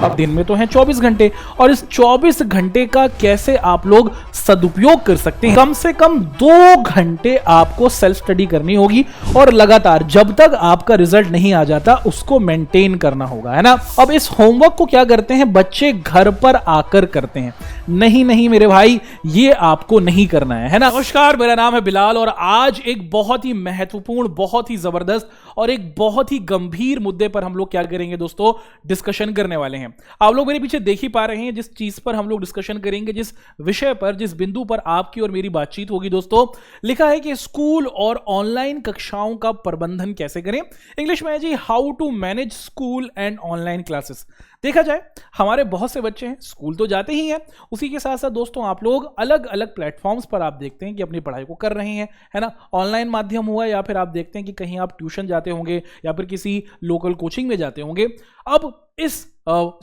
अब दिन में तो हैं 24 घंटे और इस 24 घंटे का कैसे आप लोग सदुपयोग कर सकते हैं। कम से कम 2 घंटे आपको सेल्फ स्टडी करनी होगी और लगातार जब तक आपका रिजल्ट नहीं आ जाता उसको मेंटेन करना होगा, है ना। अब इस होमवर्क को क्या करते हैं बच्चे, घर पर आकर करते हैं। नहीं मेरे भाई, ये आपको नहीं करना है ना। नमस्कार, मेरा नाम है बिलाल और आज एक बहुत ही महत्वपूर्ण, बहुत ही जबरदस्त और एक बहुत ही गंभीर मुद्दे पर हम लोग क्या करेंगे दोस्तों, डिस्कशन करने वाले हैं। आप लोग मेरे पीछे देख ही पा रहे हैं जिस चीज पर हम लोग डिस्कशन करेंगे, जिस विषय पर, जिस बिंदु पर आपकी और मेरी बातचीत होगी दोस्तों, लिखा है कि स्कूल और ऑनलाइन कक्षाओं का प्रबंधन कैसे करें। इंग्लिश में है जी, how to manage school and online classes. देखा जाए हमारे बहुत से बच्चे हैं, स्कूल तो जाते ही हैं, उसी के साथ साथ दोस्तों आप लोग अलग अलग प्लेटफॉर्म्स पर आप देखते हैं कि अपनी पढ़ाई को कर रहे हैं, है ना। ऑनलाइन माध्यम हुआ या फिर आप देखते हैं कि कहीं आप ट्यूशन जाते होंगे या फिर किसी लोकल कोचिंग में जाते होंगे। अब इस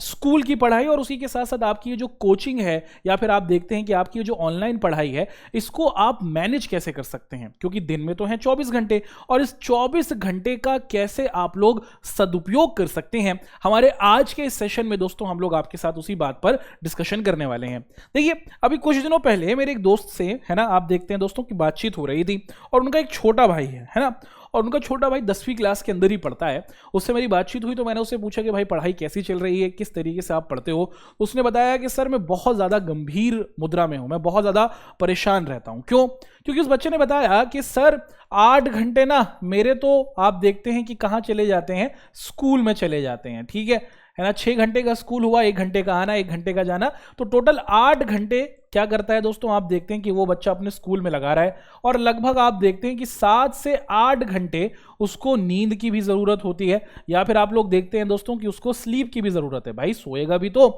स्कूल की पढ़ाई और उसी के साथ साथ आपकी ये जो कोचिंग है या फिर आप देखते हैं कि आपकी जो ऑनलाइन पढ़ाई है, इसको आप मैनेज कैसे कर सकते हैं, क्योंकि दिन में तो हैं 24 घंटे और इस 24 घंटे का कैसे आप लोग सदुपयोग कर सकते हैं। हमारे आज के इस सेशन में दोस्तों हम लोग आपके साथ उसी बात पर डिस्कशन करने वाले हैं। देखिए, अभी कुछ दिनों पहले मेरे एक दोस्त से, है ना, आप देखते हैं दोस्तों की बातचीत हो रही थी और उनका एक छोटा भाई है ना, और उनका छोटा भाई 10वीं क्लास के अंदर ही पढ़ता है। उससे मेरी बातचीत हुई तो मैंने उससे पूछा कि भाई पढ़ाई कैसी चल रही है, किस तरीके से आप पढ़ते हो। उसने बताया कि सर मैं बहुत ज़्यादा गंभीर मुद्रा में हूँ, मैं बहुत ज़्यादा परेशान रहता हूँ। क्यों? क्योंकि उस बच्चे ने बताया कि सर 8 घंटे ना मेरे तो आप देखते हैं कि कहाँ चले जाते हैं, स्कूल में चले जाते हैं, ठीक है ना। 6 घंटे का स्कूल हुआ, 1 घंटे का आना, 1 घंटे का जाना, तो टोटल 8 घंटे क्या करता है दोस्तों, आप देखते हैं कि वो बच्चा अपने स्कूल में लगा रहा है और लगभग आप देखते हैं कि 7 से 8 घंटे उसको नींद की भी जरूरत होती है या फिर आप लोग देखते हैं दोस्तों कि उसको स्लीप की भी जरूरत है। भाई सोएगा भी तो।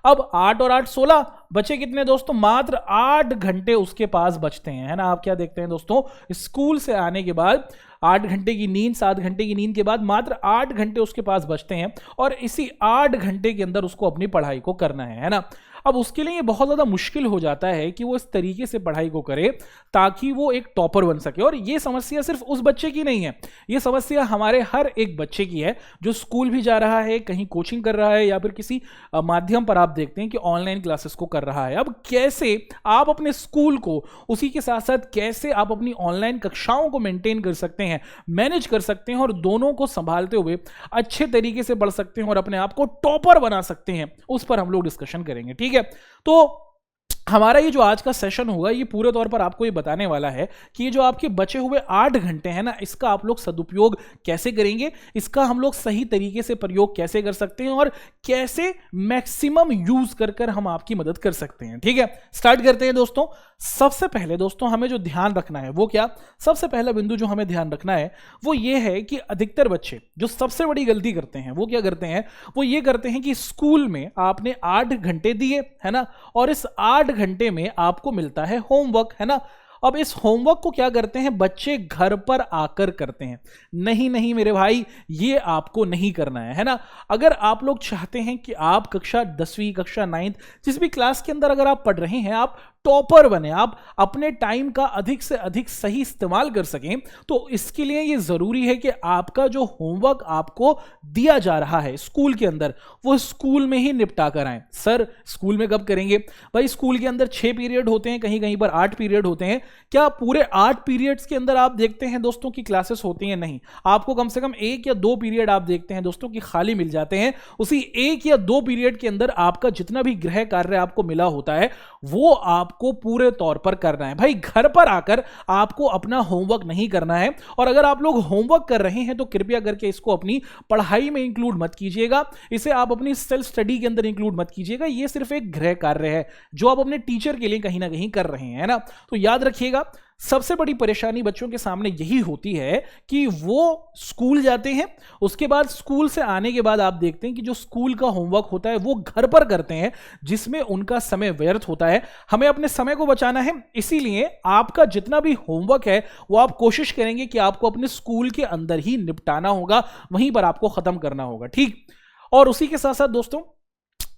अब 8 और 8 16 बचे कितने दोस्तों, मात्र 8 घंटे उसके पास बचते हैं, है ना। आप क्या देखते हैं दोस्तों, स्कूल से आने के बाद 8 घंटे की नींद, 7 घंटे की नींद के बाद मात्र 8 घंटे उसके पास बचते हैं और इसी 8 घंटे के अंदर उसको अपनी पढ़ाई को करना है ना। अब उसके लिए ये बहुत ज़्यादा मुश्किल हो जाता है कि वो इस तरीके से पढ़ाई को करे ताकि वो एक टॉपर बन सके। और ये समस्या सिर्फ उस बच्चे की नहीं है, ये समस्या हमारे हर एक बच्चे की है जो स्कूल भी जा रहा है, कहीं कोचिंग कर रहा है या फिर किसी माध्यम पर आप देखते हैं कि ऑनलाइन क्लासेस को कर रहा है। अब कैसे आप अपने स्कूल को, उसी के साथ साथ कैसे आप अपनी ऑनलाइन कक्षाओं को मेंटेन कर सकते हैं, मैनेज कर सकते हैं और दोनों को संभालते हुए अच्छे तरीके से पढ़ सकते हैं और अपने आप को टॉपर बना सकते हैं, उस पर हम लोग डिस्कशन करेंगे, ठीक है। तो हमारा ये जो आज का सेशन होगा ये पूरे तौर पर आपको ये बताने वाला है कि ये जो आपके बचे हुए 8 घंटे हैं ना, इसका आप लोग सदुपयोग कैसे करेंगे, इसका हम लोग सही तरीके से प्रयोग कैसे कर सकते हैं और कैसे मैक्सिमम यूज कर हम आपकी मदद कर सकते हैं, ठीक है। स्टार्ट करते हैं दोस्तों। सबसे पहले दोस्तों हमें जो ध्यान रखना है वो क्या, सबसे पहला बिंदु जो हमें ध्यान रखना है वो ये है कि अधिकतर बच्चे जो सबसे बड़ी गलती करते हैं वो क्या करते हैं, वो ये करते हैं कि स्कूल में आपने 8 घंटे दिए, है ना, और इस 8 घंटे में आपको मिलता है होमवर्क, है ना। अब इस होमवर्क को क्या करते हैं बच्चे, घर पर आकर करते हैं। नहीं मेरे भाई, ये आपको नहीं करना है ना। अगर आप लोग चाहते हैं कि आप कक्षा 10वीं, कक्षा 9th, जिस भी क्लास के अंदर अगर आप पढ़ रहे हैं, आप टॉपर बने, आप अपने टाइम का अधिक से अधिक सही इस्तेमाल कर सकें, तो इसके लिए ये जरूरी है कि आपका जो होमवर्क आपको दिया जा रहा है स्कूल के अंदर, वो स्कूल में ही निपटा कर आए। सर स्कूल में कब करेंगे? भाई स्कूल के अंदर 6 पीरियड होते हैं, कहीं कहीं पर 8 पीरियड होते हैं। क्या पूरे 8 पीरियड्स के अंदर आप देखते हैं दोस्तों की क्लासेस होती हैं? नहीं, आपको कम से कम 1 या 2 पीरियड आप देखते हैं दोस्तों की खाली मिल जाते हैं। उसी 1 या 2 पीरियड के अंदर आपका जितना भी गृह कार्य आपको मिला होता है वो आपको पूरे तौर पर करना है। भाई घर पर आकर आपको अपना होमवर्क नहीं करना है, और अगर आप लोग होमवर्क कर रहे हैं तो कृपया करके इसको अपनी पढ़ाई में इंक्लूड मत कीजिएगा, इसे आप अपनी सेल्फ स्टडी के अंदर इंक्लूड मत कीजिएगा। ये सिर्फ एक गृह कार्य है जो आप अपने टीचर के लिए कहीं ना कहीं कर रहे हैं ना। तो याद रखिएगा, सबसे बड़ी परेशानी बच्चों के सामने यही होती है कि वो स्कूल जाते हैं, उसके बाद स्कूल से आने के बाद आप देखते हैं कि जो स्कूल का होमवर्क होता है वो घर पर करते हैं, जिसमें उनका समय व्यर्थ होता है। हमें अपने समय को बचाना है, इसीलिए आपका जितना भी होमवर्क है वो आप कोशिश करेंगे कि आपको अपने स्कूल के अंदर ही निपटाना होगा, वहीं पर आपको खत्म करना होगा, ठीक। और उसी के साथ साथ दोस्तों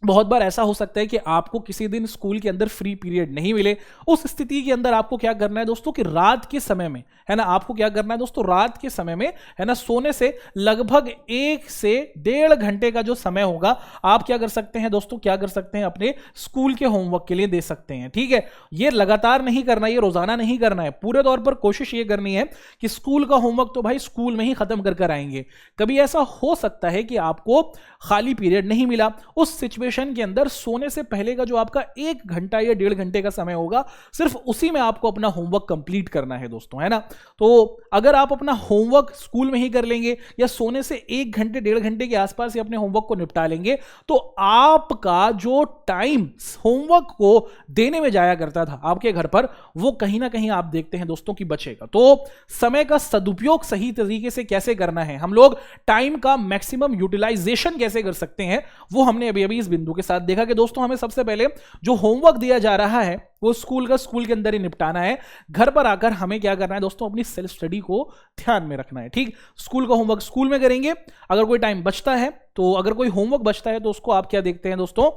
बहुत बार ऐसा हो सकता है कि आपको किसी दिन स्कूल के अंदर फ्री पीरियड नहीं मिले। उस स्थिति के अंदर आपको क्या करना है दोस्तों कि रात के समय में, है ना, आपको क्या करना है दोस्तों, रात के समय में, है ना, सोने से लगभग 1 से 1.5 घंटे का जो समय होगा, आप क्या कर सकते हैं दोस्तों, क्या कर सकते हैं, अपने स्कूल के होमवर्क के लिए दे सकते हैं। ठीक है, ये लगातार नहीं करना, ये रोजाना नहीं करना है, पूरे तौर पर कोशिश ये करनी है कि स्कूल का होमवर्क तो भाई स्कूल में ही खत्म कर कर आएंगे। कभी ऐसा हो सकता है कि आपको खाली पीरियड नहीं मिला, उस सिचुएशन के अंदर सोने से पहले का जो आपका 1 घंटा या 1.5 घंटे का समय होगा, सिर्फ उसी में आपको अपना होमवर्क कंप्लीट करना है दोस्तों, है ना। तो अगर आप अपना होमवर्क स्कूल में ही कर लेंगे या सोने से 1 घंटे 1.5 घंटे के आसपास ही अपने होमवर्क को निपटा लेंगे, तो आपका जो टाइम होमवर्क को देने में जाया करता था आपके घर पर, वो कहीं ना कहीं आप देखते हैं दोस्तों की बचेगा। तो समय का सदुपयोग सही तरीके से कैसे करना है, हम लोग टाइम का मैक्सिमम यूटिलाइजेशन कैसे कर सकते हैं, वो हमने अभी अभी इस बिंदु के साथ देखा कि दोस्तों हमें सबसे पहले जो होमवर्क दिया जा रहा है वो स्कूल का स्कूल के अंदर ही निपटाना है। घर पर आकर हमें क्या करना है दोस्तों, अपनी सेल्फ स्टडी को ध्यान में रखना है। ठीक, स्कूल का होमवर्क स्कूल में करेंगे, अगर कोई टाइम बचता है तो, अगर कोई होमवर्क बचता है तो उसको आप क्या देखते हैं दोस्तों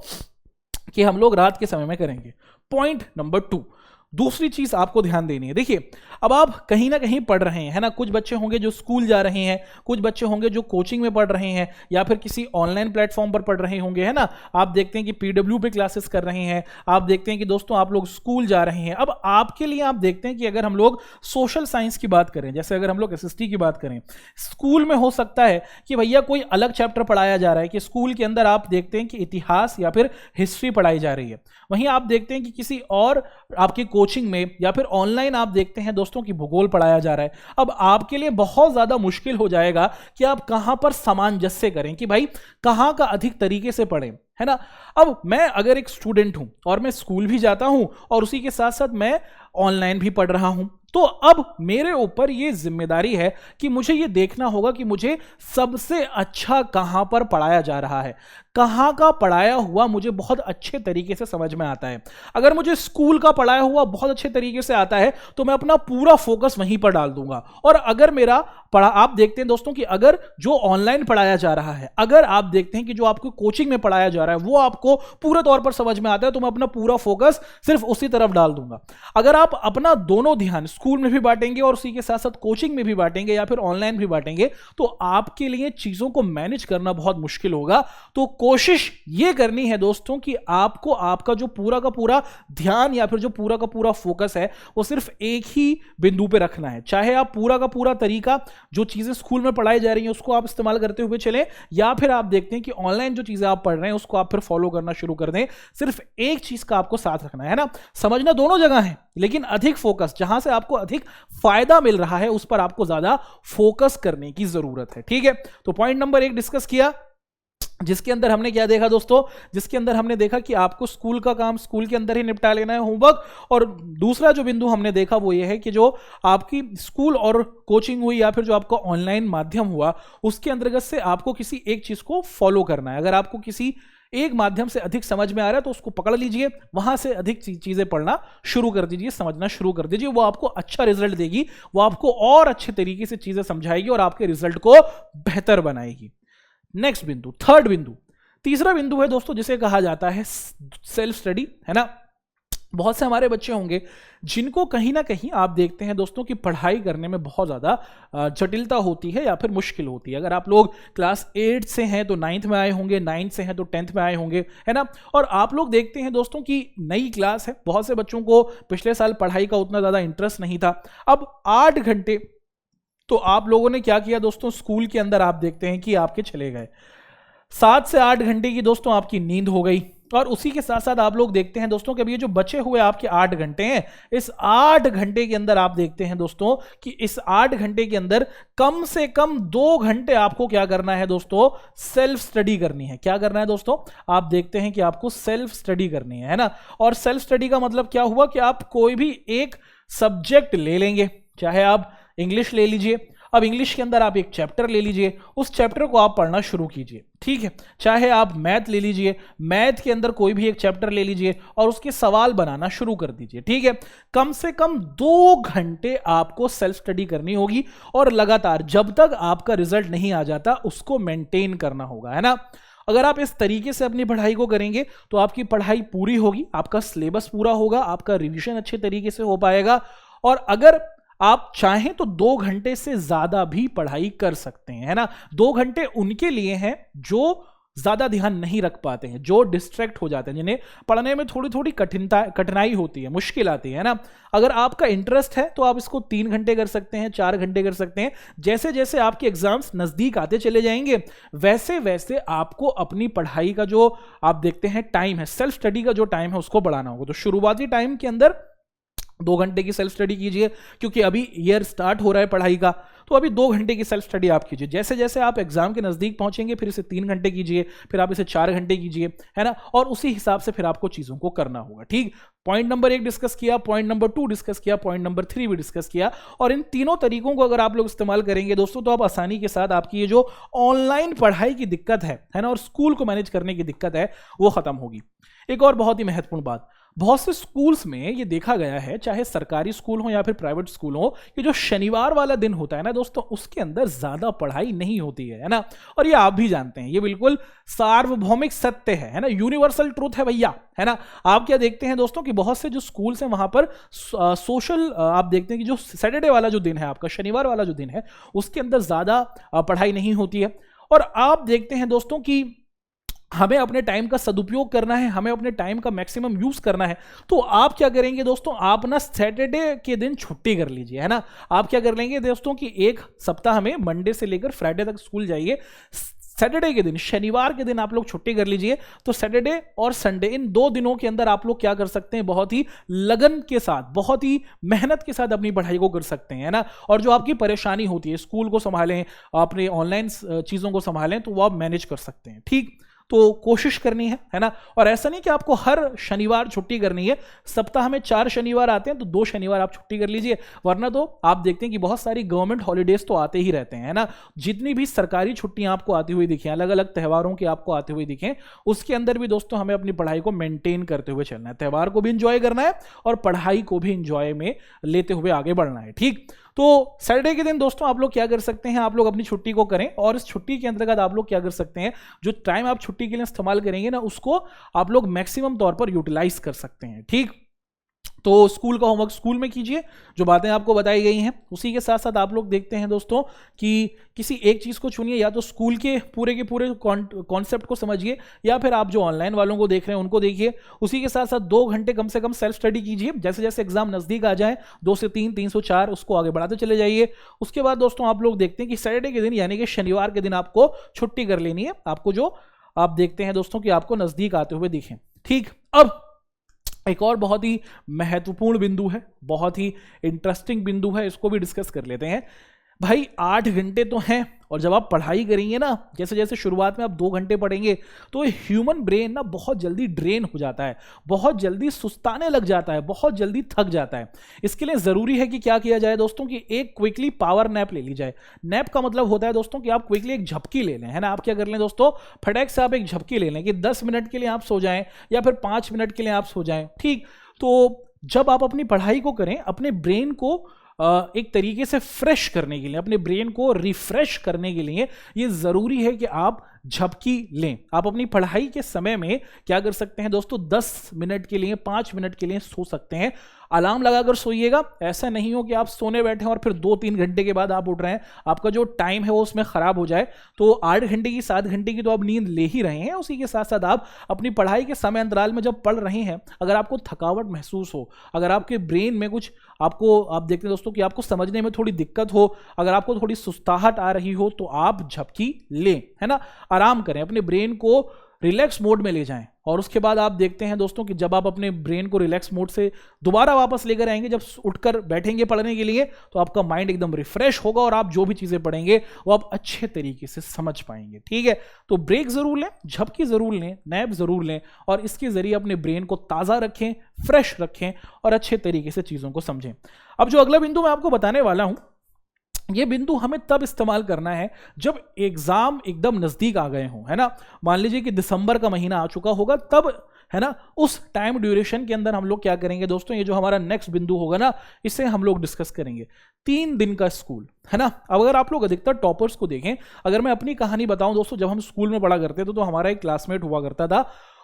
कि हम लोग रात के समय में करेंगे। पॉइंट नंबर 2, दूसरी चीज आपको ध्यान देनी है। देखिए, अब आप कहीं ना कहीं पढ़ रहे हैं, है ना, कुछ बच्चे होंगे जो स्कूल जा रहे हैं, कुछ बच्चे होंगे जो कोचिंग में पढ़ रहे हैं या फिर किसी ऑनलाइन प्लेटफॉर्म पर पढ़ रहे होंगे, है ना। आप देखते हैं कि पीडब्ल्यू पे क्लासेस कर रहे हैं, आप देखते हैं कि दोस्तों आप लोग स्कूल जा रहे हैं। अब आपके लिए आप देखते हैं कि अगर हम लोग सोशल साइंस की बात करें, जैसे अगर हम लोग एसएसटी की बात करें, स्कूल में हो सकता है कि भैया कोई अलग चैप्टर पढ़ाया जा रहा है, कि स्कूल के अंदर आप देखते हैं कि इतिहास या फिर हिस्ट्री पढ़ाई जा रही है, वहीं आप देखते हैं कि किसी और आपकी कोचिंग में या फिर ऑनलाइन आप देखते हैं दोस्तों कि भूगोल पढ़ाया जा रहा है। अब आपके लिए बहुत ज्यादा मुश्किल हो जाएगा कि आप कहां पर सामंजस्य करें, कि भाई कहां का अधिक तरीके से पढ़ें, है ना। अब मैं अगर एक स्टूडेंट हूं और मैं स्कूल भी जाता हूं और उसी के साथ साथ मैं ऑनलाइन भी पढ़ रहा हूं, तो अब मेरे ऊपर यह जिम्मेदारी है कि मुझे यह देखना होगा कि मुझे सबसे अच्छा कहां पर पढ़ाया जा रहा है, कहां का पढ़ाया हुआ मुझे बहुत अच्छे तरीके से समझ में आता है। अगर मुझे स्कूल का पढ़ाया हुआ बहुत अच्छे तरीके से आता है तो मैं अपना पूरा फोकस वहीं पर डाल दूंगा। और अगर मेरा पढ़ा, आप देखते हैं दोस्तों कि अगर जो ऑनलाइन पढ़ाया जा रहा है, अगर आप देखते हैं कि जो आपको कोचिंग में पढ़ाया जा रहा है वो आपको पूरे तौर पर समझ में आता है, तो मैं अपना पूरा फोकस सिर्फ उसी तरफ डाल दूंगा। अगर आप अपना दोनों ध्यान स्कूल में भी बांटेंगे और उसी के साथ साथ कोचिंग में भी बांटेंगे या फिर ऑनलाइन भी बांटेंगे, तो आपके लिए चीजों को मैनेज करना बहुत मुश्किल होगा। तो कोशिश यह करनी है दोस्तों कि आपको आपका जो पूरा का पूरा ध्यान या फिर जो पूरा का पूरा फोकस है वो सिर्फ एक ही बिंदु पे रखना है। चाहे आप पूरा का पूरा तरीका जो चीजें स्कूल में पढ़ाई जा रही हैं उसको आप इस्तेमाल करते हुए चलें, या फिर आप देखते हैं कि ऑनलाइन जो चीजें आप पढ़ रहे हैं उसको आप फिर फॉलो करना शुरू कर दें। सिर्फ एक चीज का आपको साथ रखना है ना, समझना दोनों जगह है, लेकिन अधिक फोकस जहां से आपको अधिक फायदा मिल रहा है उस पर आपको ज्यादा फोकस करने की जरूरत है। ठीक है, तो पॉइंट नंबर 1 डिस्कस किया, जिसके अंदर हमने क्या देखा दोस्तों, जिसके अंदर हमने देखा कि आपको स्कूल का काम स्कूल के अंदर ही निपटा लेना है, होमवर्क। और दूसरा जो बिंदु हमने देखा वो ये है कि जो आपकी स्कूल और कोचिंग हुई या फिर जो आपका ऑनलाइन माध्यम हुआ उसके अंतर्गत से आपको किसी एक चीज को फॉलो करना है। अगर आपको किसी एक माध्यम से अधिक समझ में आ रहा है तो उसको पकड़ लीजिए, वहां से अधिक चीजें पढ़ना शुरू कर दीजिए, समझना शुरू कर दीजिए, वो आपको अच्छा रिजल्ट देगी, वो आपको और अच्छे तरीके से चीजें समझाएगी और आपके रिजल्ट को बेहतर बनाएगी। नेक्स्ट बिंदु, थर्ड बिंदु, तीसरा बिंदु है दोस्तों जिसे कहा जाता है सेल्फ स्टडी, है ना। बहुत से हमारे बच्चे होंगे जिनको कहीं ना कहीं आप देखते हैं दोस्तों कि पढ़ाई करने में बहुत ज़्यादा जटिलता होती है या फिर मुश्किल होती है। अगर आप लोग क्लास 8 से हैं तो 9th में आए होंगे, 9th से हैं तो 10th में आए होंगे, है ना। और आप लोग देखते हैं दोस्तों कि नई क्लास है, बहुत से बच्चों को पिछले साल पढ़ाई का उतना ज़्यादा इंटरेस्ट नहीं था। अब 8 घंटे तो आप लोगों ने क्या किया दोस्तों, स्कूल के अंदर आप देखते हैं कि आपके चले गए। 7 से 8 घंटे की दोस्तों आपकी नींद हो गई, और उसी के साथ साथ आप लोग देखते हैं दोस्तों कि अभी ये जो बचे हुए आपके 8 घंटे हैं, इस 8 घंटे के अंदर आप देखते हैं दोस्तों कि इस 8 घंटे के अंदर कम से कम 2 घंटे आपको क्या करना है दोस्तों, सेल्फ स्टडी करनी है। क्या करना है दोस्तों, आप देखते हैं कि आपको सेल्फ स्टडी करनी है ना। और सेल्फ स्टडी का मतलब क्या हुआ कि आप कोई भी एक सब्जेक्ट ले लेंगे, चाहे आप इंग्लिश ले लीजिए, अब इंग्लिश के अंदर आप एक चैप्टर ले लीजिए, उस चैप्टर को आप पढ़ना शुरू कीजिए, ठीक है। चाहे आप मैथ ले लीजिए, मैथ के अंदर कोई भी एक चैप्टर ले लीजिए और उसके सवाल बनाना शुरू कर दीजिए, ठीक है। कम से कम 2 घंटे आपको सेल्फ स्टडी करनी होगी और लगातार जब तक आपका रिजल्ट नहीं आ जाता उसको मेंटेन करना होगा, है ना। अगर आप इस तरीके से अपनी पढ़ाई को करेंगे तो आपकी पढ़ाई पूरी होगी, आपका सिलेबस पूरा होगा, आपका रिवीजन अच्छे तरीके से हो पाएगा। और अगर आप चाहें तो 2 घंटे से ज्यादा भी पढ़ाई कर सकते हैं, है ना। 2 घंटे उनके लिए हैं जो ज्यादा ध्यान नहीं रख पाते हैं, जो डिस्ट्रैक्ट हो जाते हैं, जिन्हें पढ़ने में थोड़ी थोड़ी कठिनाई होती है, मुश्किल आती है ना। अगर आपका इंटरेस्ट है तो आप इसको 3 घंटे कर सकते हैं, 4 घंटे कर सकते हैं। जैसे जैसे आपके एग्जाम्स नजदीक आते चले जाएंगे वैसे वैसे आपको अपनी पढ़ाई का जो आप देखते हैं टाइम है, सेल्फ स्टडी का जो टाइम है उसको बढ़ाना होगा। तो शुरुआती टाइम के अंदर 2 घंटे की सेल्फ स्टडी कीजिए, क्योंकि अभी ईयर स्टार्ट हो रहा है पढ़ाई का, तो अभी 2 घंटे की सेल्फ स्टडी आप कीजिए। जैसे जैसे आप एग्जाम के नजदीक पहुंचेंगे फिर इसे 3 घंटे कीजिए, फिर आप इसे 4 घंटे कीजिए, है ना। और उसी हिसाब से फिर आपको चीजों को करना होगा, ठीक। पॉइंट नंबर 1 डिस्कस किया, पॉइंट नंबर 2 डिस्कस किया, पॉइंट नंबर 3 भी डिस्कस किया। और इन तीनों तरीकों को अगर आप लोग इस्तेमाल करेंगे दोस्तों तो आप आसानी के साथ आपकी ये जो ऑनलाइन पढ़ाई की दिक्कत है ना, और स्कूल को मैनेज करने की दिक्कत है वो खत्म होगी। एक और बहुत ही महत्वपूर्ण बात, बहुत से स्कूल्स में ये देखा गया है, चाहे सरकारी स्कूल हो या फिर प्राइवेट स्कूल हो, कि जो शनिवार वाला दिन होता है ना दोस्तों उसके अंदर ज्यादा पढ़ाई नहीं होती है ना। और ये आप भी जानते हैं, ये बिल्कुल सार्वभौमिक सत्य है ना, यूनिवर्सल ट्रूथ है भैया, है ना। आप क्या देखते हैं दोस्तों कि बहुत से जो स्कूल्स हैं वहां पर सोशल आप देखते हैं कि जो सैटरडे वाला जो दिन है, आपका शनिवार वाला जो दिन है, उसके अंदर ज्यादा पढ़ाई नहीं होती है। और आप देखते हैं दोस्तों कि हमें अपने टाइम का सदुपयोग करना है, हमें अपने टाइम का मैक्सिमम यूज करना है। तो आप क्या करेंगे दोस्तों, आप ना सैटरडे के दिन छुट्टी कर लीजिए, है ना। आप क्या कर लेंगे दोस्तों कि एक सप्ताह में मंडे से लेकर फ्राइडे तक स्कूल जाइए, सैटरडे के दिन, शनिवार के दिन आप लोग छुट्टी कर लीजिए। तो सैटरडे और संडे इन 2 दिनों के अंदर आप लोग क्या कर सकते हैं, बहुत ही लगन के साथ, बहुत ही मेहनत के साथ अपनी पढ़ाई को कर सकते हैं, है ना। और जो आपकी परेशानी होती है, स्कूल को संभालें, अपने ऑनलाइन चीजों को संभालें, तो वो आप मैनेज कर सकते हैं, ठीक। तो कोशिश करनी है ना। और ऐसा नहीं कि आपको हर शनिवार छुट्टी करनी है, सप्ताह में 4 शनिवार आते हैं तो 2 शनिवार आप छुट्टी कर लीजिए, वरना तो आप देखते हैं कि बहुत सारी गवर्नमेंट हॉलीडेज तो आते ही रहते हैं, है ना। जितनी भी सरकारी छुट्टियां आपको आती हुई दिखें, अलग अलग त्योहारों की आपको आती हुई दिखें, उसके अंदर भी दोस्तों हमें अपनी पढ़ाई को मेंटेन करते हुए चलना है, त्योहार को भी इंजॉय करना है और पढ़ाई को भी इंजॉय में लेते हुए आगे बढ़ना है, ठीक। तो सैटरडे के दिन दोस्तों आप लोग क्या कर सकते हैं, आप लोग अपनी छुट्टी को करें, और इस छुट्टी के अंतर्गत आप लोग क्या कर सकते हैं, जो टाइम आप छुट्टी के लिए इस्तेमाल करेंगे ना उसको आप लोग मैक्सिमम तौर पर यूटिलाइज कर सकते हैं, ठीक। तो स्कूल का होमवर्क स्कूल में कीजिए, जो बातें आपको बताई गई हैं। उसी के साथ साथ आप लोग देखते हैं दोस्तों कि किसी एक चीज को चुनिए, या तो स्कूल के पूरे कॉन्सेप्ट को समझिए, या फिर आप जो ऑनलाइन वालों को देख रहे हैं उनको देखिए। उसी के साथ साथ 2 घंटे कम से कम सेल्फ स्टडी कीजिए, जैसे जैसे एग्जाम नजदीक आ जाए 2 से 3, 3 से 4 उसको आगे बढ़ाते चले जाइए। उसके बाद दोस्तों आप लोग देखते हैं कि सैटरडे के दिन यानी कि शनिवार के दिन आपको छुट्टी कर लेनी है, आपको जो आप देखते हैं दोस्तों कि आपको नजदीक आते हुए दिखें, ठीक। अब एक और बहुत ही महत्वपूर्ण बिंदु है, बहुत ही इंटरेस्टिंग बिंदु है, इसको भी डिस्कस कर लेते हैं। भाई 8 घंटे तो हैं, और जब आप पढ़ाई करेंगे ना, जैसे जैसे शुरुआत में आप 2 घंटे पढ़ेंगे तो ह्यूमन ब्रेन ना बहुत जल्दी ड्रेन हो जाता है, बहुत जल्दी सुस्ताने लग जाता है, बहुत जल्दी थक जाता है। इसके लिए जरूरी है कि क्या किया जाए दोस्तों कि एक क्विकली पावर नैप ले ली जाए। नैप का मतलब होता है दोस्तों कि आप क्विकली एक झपकी ले लें, है ना। आप क्या कर लें दोस्तों, फटाक से आप एक झपकी ले लें कि 10 मिनट के लिए आप सो जाएं या फिर 5 मिनट के लिए आप सो जाएं, ठीक। तो जब आप अपनी पढ़ाई को करें, अपने ब्रेन को एक तरीके से फ्रेश करने के लिए, अपने ब्रेन को रिफ्रेश करने के लिए ये जरूरी है कि आप झपकी लें। आप अपनी पढ़ाई के समय में क्या कर सकते हैं दोस्तों, 10 मिनट के लिए, 5 मिनट के लिए सो सकते हैं। अलार्म लगाकर सोइएगा, ऐसा नहीं हो कि आप सोने बैठे और फिर 2-3 घंटे के बाद आप उठ रहे हैं, आपका जो टाइम है वो उसमें खराब हो जाए। तो 8 घंटे की, 7 घंटे की तो आप नींद ले ही रहे हैं। उसी के साथ साथ आप अपनी पढ़ाई के समय अंतराल में जब पढ़ रहे हैं, अगर आपको थकावट महसूस हो, अगर आपके ब्रेन में कुछ आपको, आप देखते हैं दोस्तों कि आपको समझने में थोड़ी दिक्कत हो, अगर आपको थोड़ी सुस्ताहट आ रही हो, तो आप झपकी लें, है ना। आराम करें, अपने ब्रेन को रिलैक्स मोड में ले जाएं। और उसके बाद आप देखते हैं दोस्तों कि जब आप अपने ब्रेन को रिलैक्स मोड से दोबारा वापस लेकर आएंगे, जब उठकर बैठेंगे पढ़ने के लिए, तो आपका माइंड एकदम रिफ्रेश होगा और आप जो भी चीजें पढ़ेंगे वो आप अच्छे तरीके से समझ पाएंगे, ठीक है। तो ब्रेक जरूर लें, झपकी जरूर लें, नैप जरूर लें, और इसके जरिए अपने ब्रेन को ताजा रखें, फ्रेश रखें और अच्छे तरीके से चीजों को समझें। अब जो अगला बिंदु मैं आपको बताने वाला हूं, ये बिंदु हमें तब इस्तेमाल करना है जब एग्जाम एकदम नजदीक आ गए हों, है ना। मान लीजिए कि दिसंबर का महीना आ चुका होगा, तब है ना, उस टाइम ड्यूरेशन के अंदर हम लोग क्या करेंगे दोस्तों, ये जो हमारा नेक्स्ट बिंदु होगा ना, इसे हम लोग डिस्कस करेंगे। 3 दिन का स्कूल, है ना। अब अगर आप लोग अधिकतर टॉपर्स को देखें, अगर मैं अपनी कहानी बताऊं दोस्तों, जब हम स्कूल में पढ़ा करते थे तो हमारा एक क्लासमेट हुआ करता था,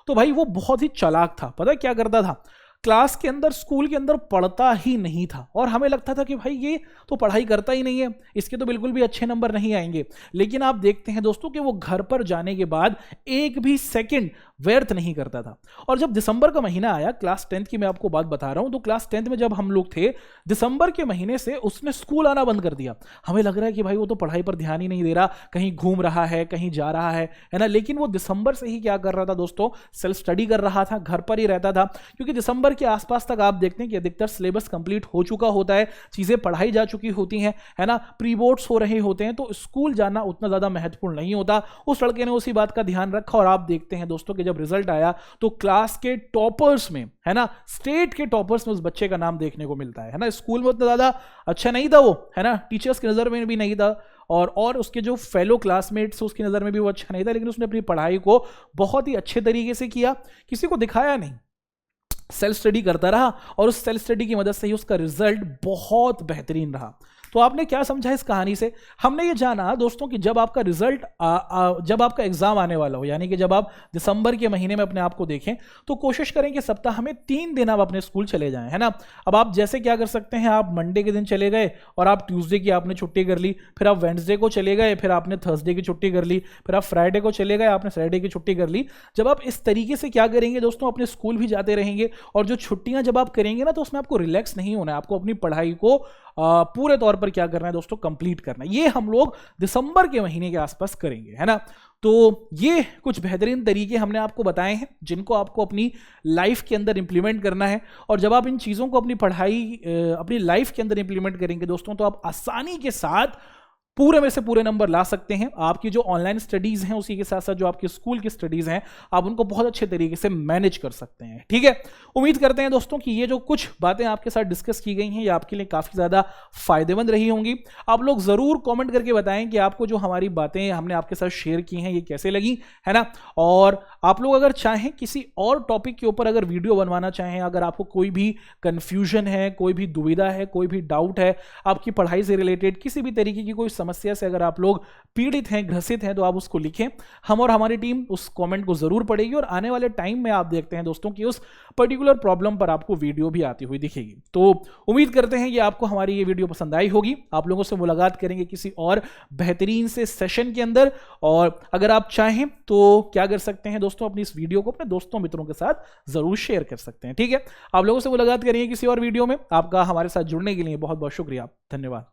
तो भाई वो बहुत ही चालाक था। पता है क्या करता था, क्लास के अंदर, स्कूल के अंदर पढ़ता ही नहीं था, और हमें लगता था कि भाई ये तो पढ़ाई करता ही नहीं है, इसके तो बिल्कुल भी अच्छे नंबर नहीं आएंगे। लेकिन आप देखते हैं दोस्तों कि वो घर पर जाने के बाद एक भी सेकंड व्यर्थ नहीं करता था। और जब दिसंबर का महीना आया, क्लास 10th की मैं आपको बात बता रहा हूं, तो क्लास 10th में जब हम लोग थे, दिसंबर के महीने से उसने स्कूल आना बंद कर दिया। हमें लग रहा है कि भाई वो तो पढ़ाई पर ध्यान ही नहीं दे रहा, कहीं घूम रहा है, कहीं जा रहा है ना। लेकिन वो दिसंबर से ही क्या कर रहा था दोस्तों, सेल्फ स्टडी कर रहा था, घर पर ही रहता था, क्योंकि दिसंबर के आसपास तक आप देखते हैं कि अधिकतर सिलेबस कंप्लीट हो चुका होता है, चीजें पढ़ाई जा चुकी होती हैं, है ना, प्री बोर्ड्स हो रहे होते हैं, तो स्कूल जाना उतना ज्यादा महत्वपूर्ण नहीं होता। उस लड़के ने उसी बात का ध्यान रखा, और आप देखते हैं दोस्तों कि जब रिजल्ट आया तो क्लास के टॉपर्स में, है ना, स्टेट के टॉपर्स में उस बच्चे का नाम देखने को मिलता है ना। स्कूल में उतना ज्यादा अच्छा नहीं था वो, है ना, टीचर्स की नजर में भी नहीं था, और उसके जो फेलो क्लासमेट्स उसकी नजर में भी वो अच्छा नहीं था, लेकिन उसने अपनी पढ़ाई को बहुत ही अच्छे तरीके से किया, किसी को दिखाया नहीं, सेल्फ स्टडी करता रहा, और उस सेल्फ स्टडी की मदद से ही उसका रिजल्ट बहुत बेहतरीन रहा। तो आपने क्या समझा इस कहानी से, हमने ये जाना दोस्तों कि जब आपका रिजल्ट जब आपका एग्जाम आने वाला हो, यानी कि जब आप दिसंबर के महीने में अपने आप को देखें, तो कोशिश करें कि सप्ताह में 3 दिन आप अपने स्कूल चले जाएं, है ना। अब आप जैसे क्या कर सकते हैं, आप मंडे के दिन चले गए और आप ट्यूसडे की आपने छुट्टी कर ली, फिर आप वेडनेसडे को चले गए, फिर आपने थर्सडे की छुट्टी कर ली, फिर आप फ्राइडे को चले गए, आपने फ्राइडे की छुट्टी कर ली। जब आप इस तरीके से क्या करेंगे दोस्तों, अपने स्कूल भी जाते रहेंगे, और जो छुट्टियां जब आप करेंगे ना, तो उसमें आपको रिलैक्स नहीं होना है, आपको अपनी पढ़ाई को पूरे तौर पर क्या करना है दोस्तों, कंप्लीट करना है। ये हम लोग दिसंबर के महीने के आसपास करेंगे, है ना। तो ये कुछ बेहतरीन तरीके हमने आपको बताए हैं, जिनको आपको अपनी लाइफ के अंदर इंप्लीमेंट करना है। और जब आप इन चीज़ों को अपनी पढ़ाई, अपनी लाइफ के अंदर इंप्लीमेंट करेंगे दोस्तों, तो आप आसानी के साथ पूरे में से पूरे नंबर ला सकते हैं। आपकी जो ऑनलाइन स्टडीज हैं, उसी के साथ साथ जो आपकी स्कूल की स्टडीज हैं, आप उनको बहुत अच्छे तरीके से मैनेज कर सकते हैं, ठीक है। उम्मीद करते हैं दोस्तों कि ये जो कुछ बातें आपके साथ डिस्कस की गई हैं, ये आपके लिए काफी ज्यादा फायदेमंद रही होंगी। आप लोग जरूर कमेंट करके बताएं कि आपको जो हमारी बातें हमने आपके साथ शेयर की हैं, ये कैसे लगी, है ना। और आप लोग अगर चाहें किसी और टॉपिक के ऊपर अगर वीडियो बनवाना चाहें, अगर आपको कोई भी कंफ्यूजन है, कोई भी दुविधा है, कोई भी डाउट है, आपकी पढ़ाई से रिलेटेड किसी भी तरीके की कोई समस्या से अगर आप लोग पीड़ित हैं, ग्रसित हैं, तो आप उसको लिखें, हम और हमारी टीम उस कमेंट को जरूर पढ़ेगी, और आने वाले टाइम में आप देखते हैं दोस्तों कि उस पर्टिकुलर प्रॉब्लम पर आपको वीडियो भी आती हुई दिखेगी। तो उम्मीद करते हैं कि आपको हमारी ये वीडियो पसंद आई होगी। आप लोगों से मुलाकात करेंगे किसी और बेहतरीन से सेशन के अंदर, और अगर आप चाहें तो क्या कर सकते हैं दोस्तों, अपनी इस वीडियो को अपने दोस्तों मित्रों के साथ जरूर शेयर कर सकते हैं, ठीक है। आप लोगों से मुलाकात करेंगे किसी और वीडियो में। आपका हमारे साथ जुड़ने के लिए बहुत बहुत शुक्रिया, धन्यवाद।